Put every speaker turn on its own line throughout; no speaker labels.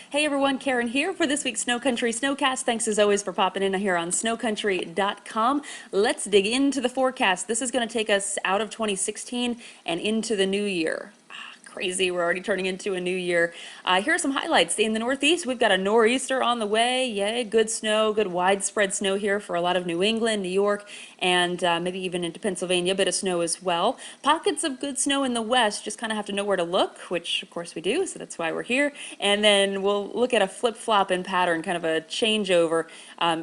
Hey everyone, Karen here for this week's SnoCountry SnoCast. Thanks as always for popping in here on SnoCountry.com. Let's dig into the forecast. This is going to take us out of 2016 and into the new year. Crazy, we're already turning into a new year. Here are some highlights. In the Northeast, we've got a nor'easter on the way. Yay, good snow, good widespread snow here for a lot of New England, New York, and maybe even into Pennsylvania, a bit of snow as well. Pockets of good snow in the west, just kind of have to know where to look, which of course we do, so that's why we're here. And then we'll look at a flip-flop in pattern, kind of a changeover.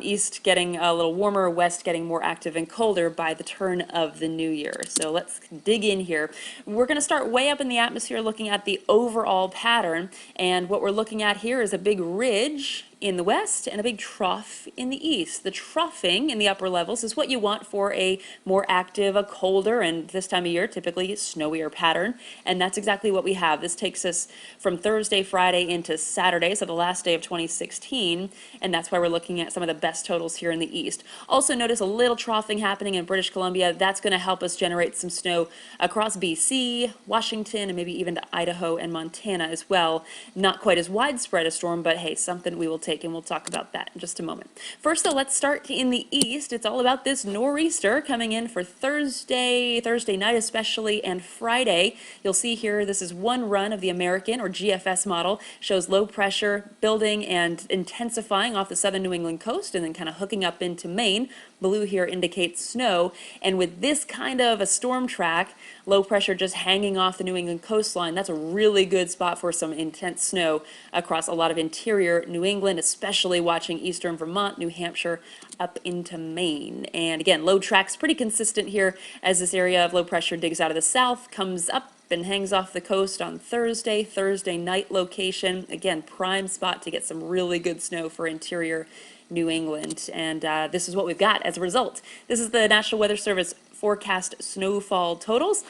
East getting a little warmer, west getting more active and colder by the turn of the new year. So let's dig in here. We're going to start way up in the atmosphere looking at the overall pattern, and what we're looking at here is a big ridge in the west and a big trough in the east. The troughing in the upper levels is what you want for a more active, a colder, and this time of year typically snowier pattern, and that's exactly what we have. This takes us from Thursday, Friday into Saturday, so the last day of 2016, and that's why we're looking at some of the best totals here in the east. Also notice a little troughing happening in British Columbia. That's going to help us generate some snow across BC, Washington, and maybe even to Idaho and Montana as well. Not quite as widespread a storm, but hey, something we will take, and we'll talk about that in just a moment. First though, let's start in the east. It's all about this nor'easter coming in for Thursday night especially, and Friday. You'll see here this is one run of the American or GFS model. Shows low pressure building and intensifying off the southern New England coast and then kind of hooking up into Maine. Blue here indicates snow, and with this kind of a storm track, low pressure just hanging off the New England coastline, that's a really good spot for some intense snow across a lot of interior New England, especially watching eastern Vermont, New Hampshire, up into Maine. And again, low track's pretty consistent here as this area of low pressure digs out of the south, comes up and hangs off the coast on Thursday night location. Again, prime spot to get some really good snow for interior New England, and this is what we've got as a result. This is the National Weather Service forecast snowfall totals.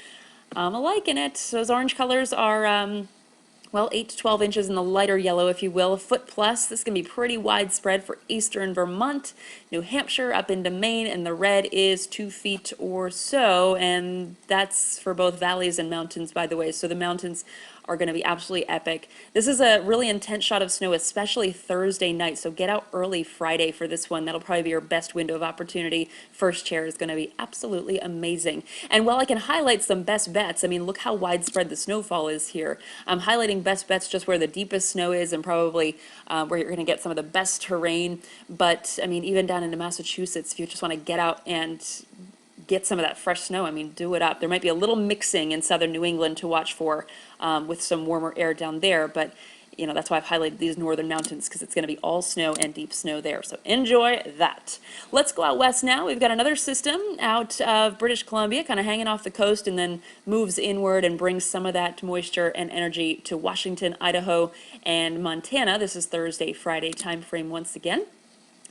I'm liking it. Those orange colors are well, 8 to 12 inches in the lighter yellow, if you will, a foot plus. This is going to be pretty widespread for eastern Vermont, New Hampshire, up into Maine, and the red is 2 feet or so, and that's for both valleys and mountains, by the way. So the mountains are going to be absolutely epic. This is a really intense shot of snow, especially Thursday night, so get out early Friday for this one. That'll probably be your best window of opportunity. First chair is going to be absolutely amazing. And while I can highlight some best bets, I mean, look how widespread the snowfall is here. I'm highlighting best bets just where the deepest snow is and probably where you're going to get some of the best terrain. But, I mean, even down into Massachusetts, if you just want to get out and get some of that fresh snow, I mean, do it up. There might be a little mixing in southern New England to watch for with some warmer air down there, but you know, that's why I've highlighted these northern mountains, because it's going to be all snow and deep snow there, so enjoy that. Let's go out west now. We've got another system out of British Columbia, kind of hanging off the coast and then moves inward and brings some of that moisture and energy to Washington, Idaho, and Montana. This is Thursday, Friday time frame once again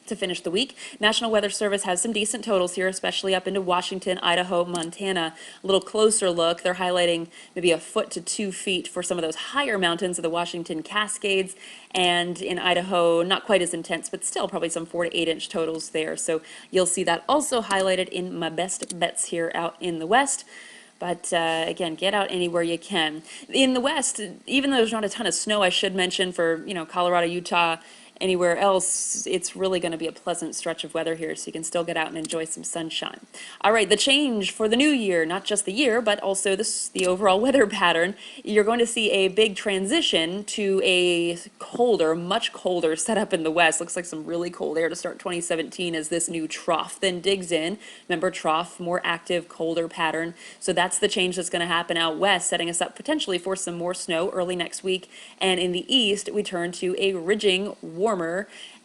to finish the week. National Weather Service has some decent totals here, especially up into Washington, Idaho, Montana. A little closer look, they're highlighting maybe a foot to 2 feet for some of those higher mountains of the Washington Cascades, and in Idaho, not quite as intense, but still probably some 4 to 8 inch totals there. So you'll see that also highlighted in my best bets here out in the west. But again, get out anywhere you can. In the west, even though there's not a ton of snow, I should mention, for, you know, Colorado, Utah, anywhere else, it's really going to be a pleasant stretch of weather here, so you can still get out and enjoy some sunshine. All right, the change for the new year, not just the year, but also the overall weather pattern. You're going to see a big transition to a colder, much colder setup in the west. Looks like some really cold air to start 2017 as this new trough then digs in. Remember, trough, more active, colder pattern. So that's the change that's going to happen out west, setting us up potentially for some more snow early next week. And in the east, we turn to a ridging, warmer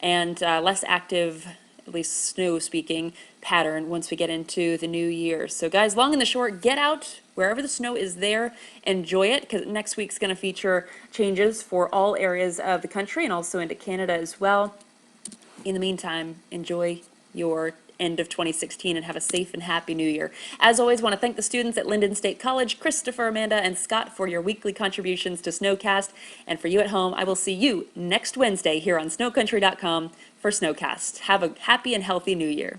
and less active, at least snow speaking, pattern once we get into the new year. So guys, long and the short, get out wherever the snow is there, enjoy it, because next week's going to feature changes for all areas of the country and also into Canada as well. In the meantime, enjoy your end of 2016 and have a safe and happy new year. As always, want to thank the students at Lyndon State College, Christopher, Amanda, and Scott for your weekly contributions to SnoCast. And for you at home, I will see you next Wednesday here on SnoCountry.com for SnoCast. Have a happy and healthy new year.